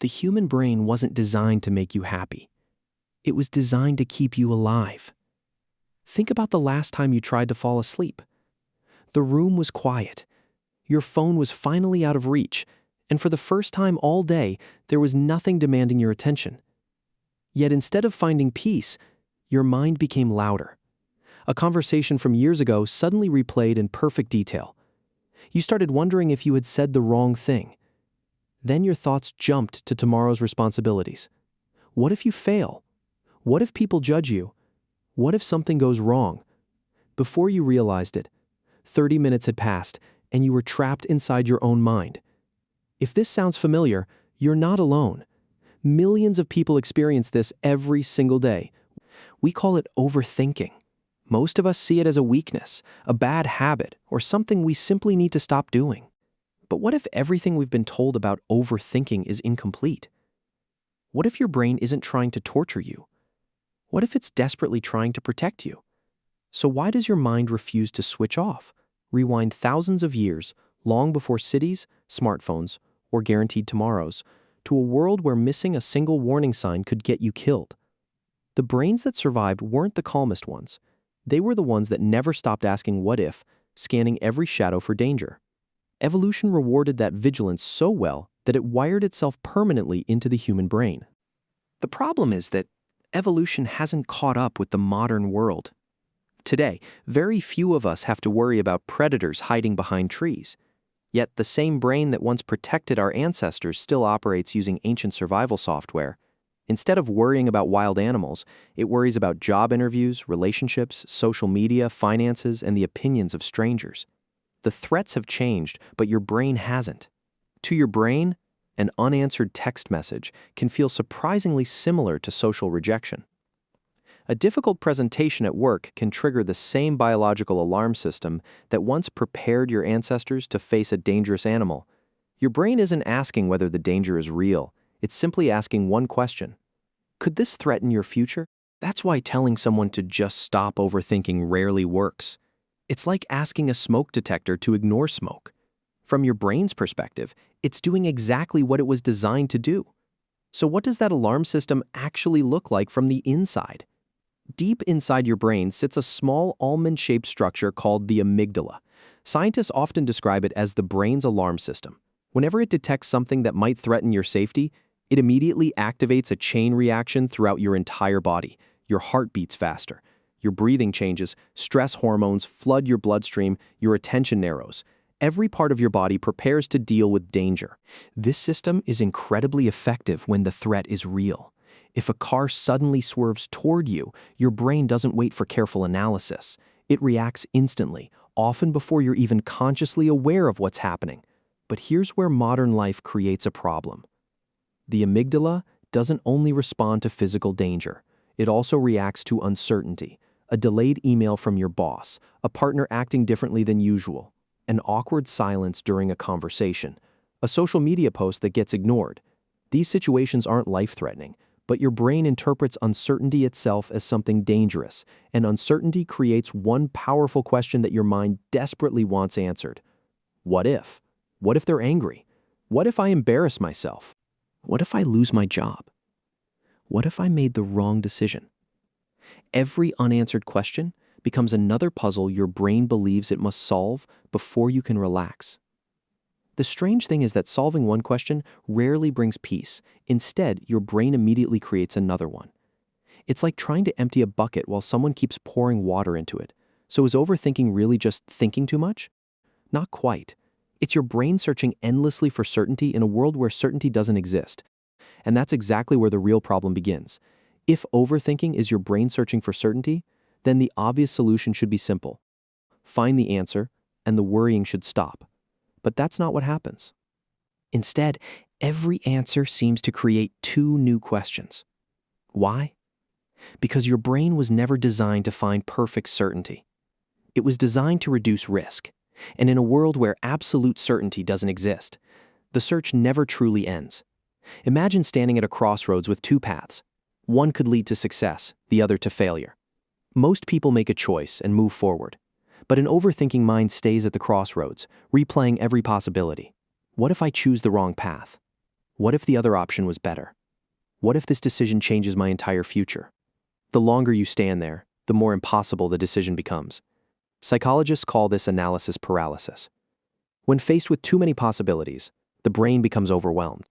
The human brain wasn't designed to make you happy. It was designed to keep you alive. Think about the last time you tried to fall asleep. The room was quiet. Your phone was finally out of reach, and for the first time all day, there was nothing demanding your attention. Yet instead of finding peace, your mind became louder. A conversation from years ago suddenly replayed in perfect detail. You started wondering if you had said the wrong thing. Then your thoughts jumped to tomorrow's responsibilities. What if you fail? What if people judge you? What if something goes wrong? Before you realized it, 30 minutes had passed and you were trapped inside your own mind. If this sounds familiar, you're not alone. Millions of people experience this every single day. We call it overthinking. Most of us see it as a weakness, a bad habit, or something we simply need to stop doing. But what if everything we've been told about overthinking is incomplete? What if your brain isn't trying to torture you? What if it's desperately trying to protect you? So why does your mind refuse to switch off? Rewind thousands of years, long before cities, smartphones, or guaranteed tomorrows, to a world where missing a single warning sign could get you killed. The brains that survived weren't the calmest ones. They were the ones that never stopped asking what if, scanning every shadow for danger. Evolution rewarded that vigilance so well that it wired itself permanently into the human brain. The problem is that evolution hasn't caught up with the modern world. Today, very few of us have to worry about predators hiding behind trees. Yet the same brain that once protected our ancestors still operates using ancient survival software. Instead of worrying about wild animals, it worries about job interviews, relationships, social media, finances, and the opinions of strangers. The threats have changed, but your brain hasn't. To your brain, an unanswered text message can feel surprisingly similar to social rejection. A difficult presentation at work can trigger the same biological alarm system that once prepared your ancestors to face a dangerous animal. Your brain isn't asking whether the danger is real. It's simply asking one question. Could this threaten your future? That's why telling someone to just stop overthinking rarely works. It's like asking a smoke detector to ignore smoke. From your brain's perspective, it's doing exactly what it was designed to do. So what does that alarm system actually look like from the inside? Deep inside your brain sits a small almond-shaped structure called the amygdala. Scientists often describe it as the brain's alarm system. Whenever it detects something that might threaten your safety, it immediately activates a chain reaction throughout your entire body. Your heart beats faster. Your breathing changes, stress hormones flood your bloodstream, your attention narrows. Every part of your body prepares to deal with danger. This system is incredibly effective when the threat is real. If a car suddenly swerves toward you, your brain doesn't wait for careful analysis. It reacts instantly, often before you're even consciously aware of what's happening. But here's where modern life creates a problem. The amygdala doesn't only respond to physical danger. It also reacts to uncertainty, a delayed email from your boss, a partner acting differently than usual, an awkward silence during a conversation, a social media post that gets ignored. These situations aren't life-threatening, but your brain interprets uncertainty itself as something dangerous, and uncertainty creates one powerful question that your mind desperately wants answered. What if? What if they're angry? What if I embarrass myself? What if I lose my job? What if I made the wrong decision? Every unanswered question becomes another puzzle your brain believes it must solve before you can relax. The strange thing is that solving one question rarely brings peace. Instead, your brain immediately creates another one. It's like trying to empty a bucket while someone keeps pouring water into it. So is overthinking really just thinking too much? Not quite. It's your brain searching endlessly for certainty in a world where certainty doesn't exist. And that's exactly where the real problem begins. If overthinking is your brain searching for certainty, then the obvious solution should be simple. Find the answer, and the worrying should stop. But that's not what happens. Instead, every answer seems to create two new questions. Why? Because your brain was never designed to find perfect certainty. It was designed to reduce risk. And in a world where absolute certainty doesn't exist, the search never truly ends. Imagine standing at a crossroads with two paths. One could lead to success, the other to failure. Most people make a choice and move forward. But an overthinking mind stays at the crossroads, replaying every possibility. What if I choose the wrong path? What if the other option was better? What if this decision changes my entire future? The longer you stand there, the more impossible the decision becomes. Psychologists call this analysis paralysis. When faced with too many possibilities, the brain becomes overwhelmed.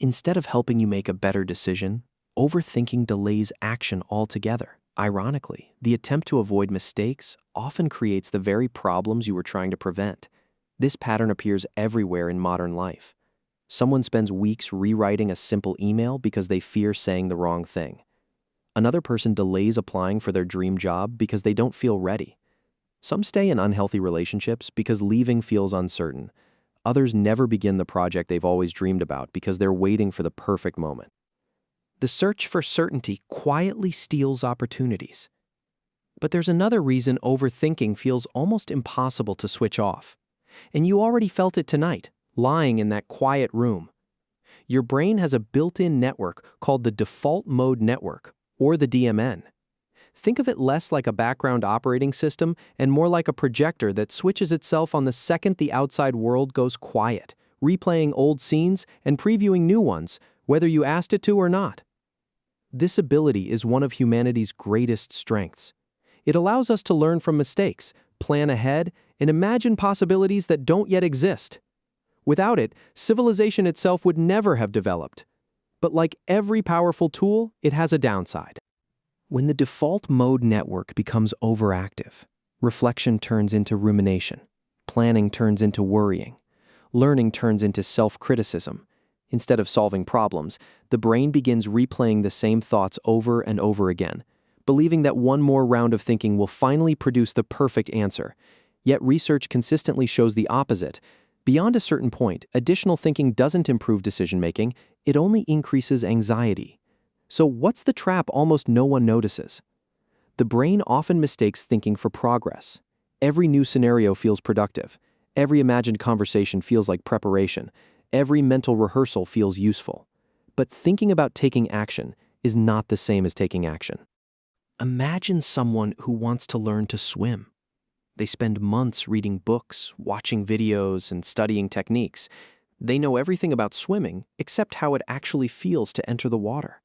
Instead of helping you make a better decision, overthinking delays action altogether. Ironically, the attempt to avoid mistakes often creates the very problems you were trying to prevent. This pattern appears everywhere in modern life. Someone spends weeks rewriting a simple email because they fear saying the wrong thing. Another person delays applying for their dream job because they don't feel ready. Some stay in unhealthy relationships because leaving feels uncertain. Others never begin the project they've always dreamed about because they're waiting for the perfect moment. The search for certainty quietly steals opportunities. But there's another reason overthinking feels almost impossible to switch off. And you already felt it tonight, lying in that quiet room. Your brain has a built-in network called the default mode network, or the DMN. Think of it less like a background operating system and more like a projector that switches itself on the second the outside world goes quiet, replaying old scenes and previewing new ones, whether you asked it to or not. This ability is one of humanity's greatest strengths. It allows us to learn from mistakes, plan ahead, and imagine possibilities that don't yet exist. Without it, civilization itself would never have developed. But like every powerful tool, it has a downside. When the default mode network becomes overactive, reflection turns into rumination, planning turns into worrying, learning turns into self-criticism. Instead of solving problems, the brain begins replaying the same thoughts over and over again, believing that one more round of thinking will finally produce the perfect answer. Yet research consistently shows the opposite. Beyond a certain point, additional thinking doesn't improve decision-making, it only increases anxiety. So what's the trap almost no one notices? The brain often mistakes thinking for progress. Every new scenario feels productive. Every imagined conversation feels like preparation. Every mental rehearsal feels useful. But thinking about taking action is not the same as taking action. Imagine someone who wants to learn to swim. They spend months reading books, watching videos, and studying techniques. They know everything about swimming except how it actually feels to enter the water.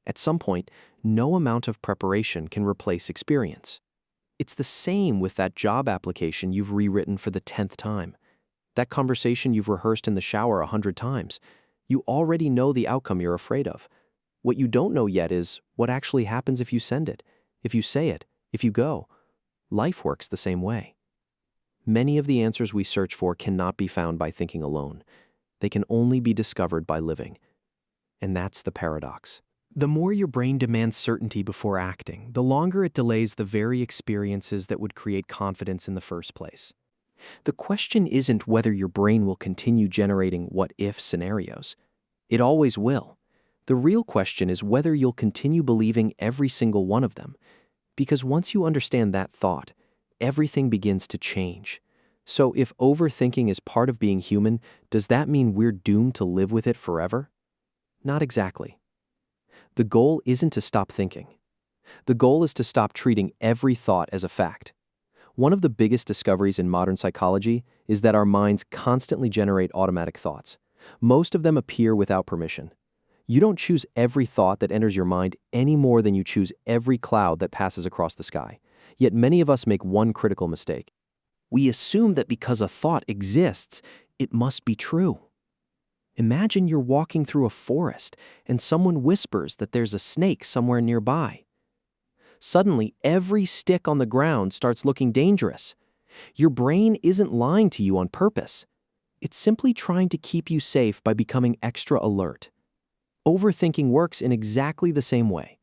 At some point, no amount of preparation can replace experience. It's the same with that job application you've rewritten for the 10th time. That conversation you've rehearsed in the shower 100 times. You already know the outcome you're afraid of. What you don't know yet is what actually happens if you send it, if you say it, if you go. Life works the same way. Many of the answers we search for cannot be found by thinking alone. They can only be discovered by living. And that's the paradox. The more your brain demands certainty before acting, the longer it delays the very experiences that would create confidence in the first place. The question isn't whether your brain will continue generating what-if scenarios. It always will. The real question is whether you'll continue believing every single one of them. Because once you understand that thought, everything begins to change. So if overthinking is part of being human, does that mean we're doomed to live with it forever? Not exactly. The goal isn't to stop thinking. The goal is to stop treating every thought as a fact. One of the biggest discoveries in modern psychology is that our minds constantly generate automatic thoughts. Most of them appear without permission. You don't choose every thought that enters your mind any more than you choose every cloud that passes across the sky. Yet many of us make one critical mistake. We assume that because a thought exists, it must be true. Imagine you're walking through a forest and someone whispers that there's a snake somewhere nearby. Suddenly, every stick on the ground starts looking dangerous. Your brain isn't lying to you on purpose. It's simply trying to keep you safe by becoming extra alert. Overthinking works in exactly the same way.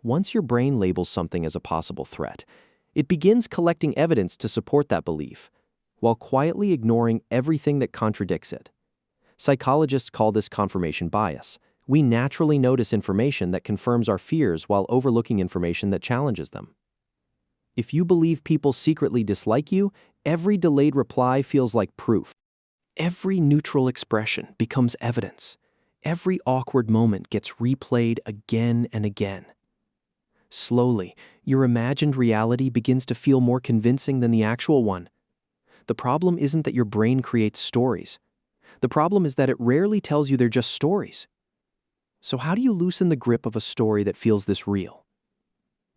Once your brain labels something as a possible threat, it begins collecting evidence to support that belief, while quietly ignoring everything that contradicts it. Psychologists call this confirmation bias. We naturally notice information that confirms our fears while overlooking information that challenges them. If you believe people secretly dislike you, every delayed reply feels like proof. Every neutral expression becomes evidence. Every awkward moment gets replayed again and again. Slowly, your imagined reality begins to feel more convincing than the actual one. The problem isn't that your brain creates stories. The problem is that it rarely tells you they're just stories. So how do you loosen the grip of a story that feels this real?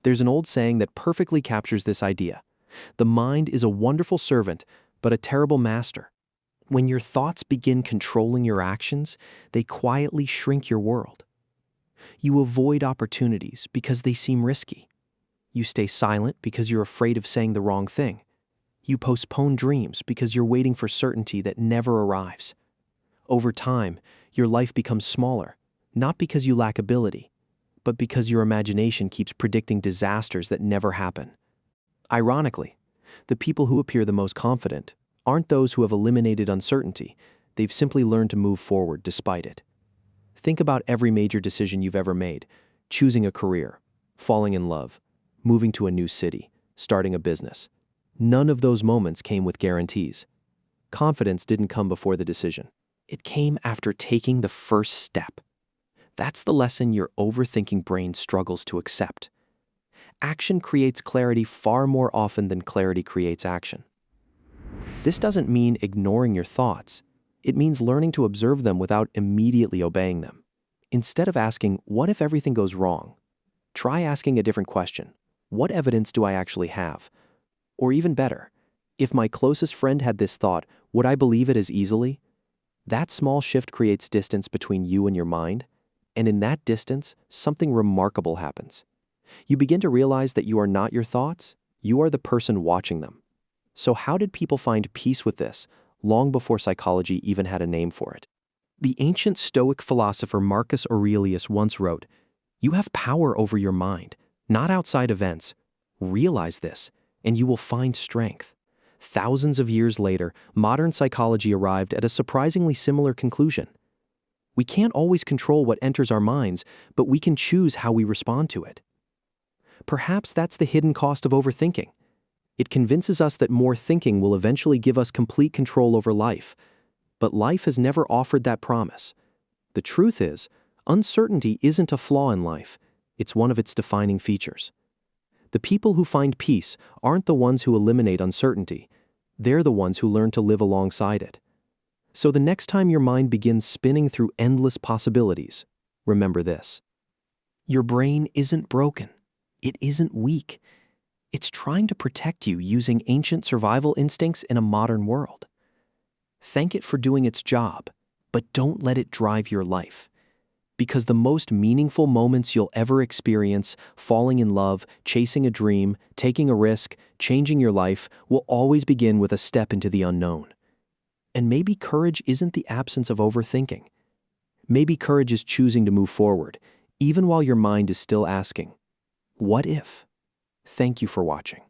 There's an old saying that perfectly captures this idea. The mind is a wonderful servant, but a terrible master. When your thoughts begin controlling your actions, they quietly shrink your world. You avoid opportunities because they seem risky. You stay silent because you're afraid of saying the wrong thing. You postpone dreams because you're waiting for certainty that never arrives. Over time, your life becomes smaller, not because you lack ability, but because your imagination keeps predicting disasters that never happen. Ironically, the people who appear the most confident aren't those who have eliminated uncertainty. They've simply learned to move forward despite it. Think about every major decision you've ever made: choosing a career, falling in love, moving to a new city, starting a business. None of those moments came with guarantees. Confidence didn't come before the decision. It came after taking the first step. That's the lesson your overthinking brain struggles to accept. Action creates clarity far more often than clarity creates action. This doesn't mean ignoring your thoughts. It means learning to observe them without immediately obeying them. Instead of asking, "What if everything goes wrong?" try asking a different question. What evidence do I actually have? Or even better, if my closest friend had this thought, would I believe it as easily? That small shift creates distance between you and your mind, and in that distance, something remarkable happens. You begin to realize that you are not your thoughts, you are the person watching them. So how did people find peace with this, long before psychology even had a name for it? The ancient Stoic philosopher Marcus Aurelius once wrote, "You have power over your mind, not outside events. Realize this, and you will find strength." Thousands of years later, modern psychology arrived at a surprisingly similar conclusion. We can't always control what enters our minds, but we can choose how we respond to it. Perhaps that's the hidden cost of overthinking. It convinces us that more thinking will eventually give us complete control over life. But life has never offered that promise. The truth is, uncertainty isn't a flaw in life. It's one of its defining features. The people who find peace aren't the ones who eliminate uncertainty. They're the ones who learn to live alongside it. So the next time your mind begins spinning through endless possibilities, remember this. Your brain isn't broken. It isn't weak. It's trying to protect you using ancient survival instincts in a modern world. Thank it for doing its job, but don't let it drive your life. Because the most meaningful moments you'll ever experience, falling in love, chasing a dream, taking a risk, changing your life, will always begin with a step into the unknown. And maybe courage isn't the absence of overthinking. Maybe courage is choosing to move forward, even while your mind is still asking, "What if?" Thank you for watching.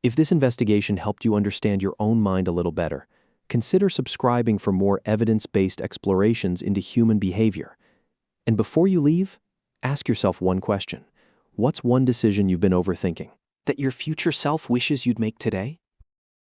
If this investigation helped you understand your own mind a little better, consider subscribing for more evidence-based explorations into human behavior. And before you leave, ask yourself one question. What's one decision you've been overthinking that your future self wishes you'd make today?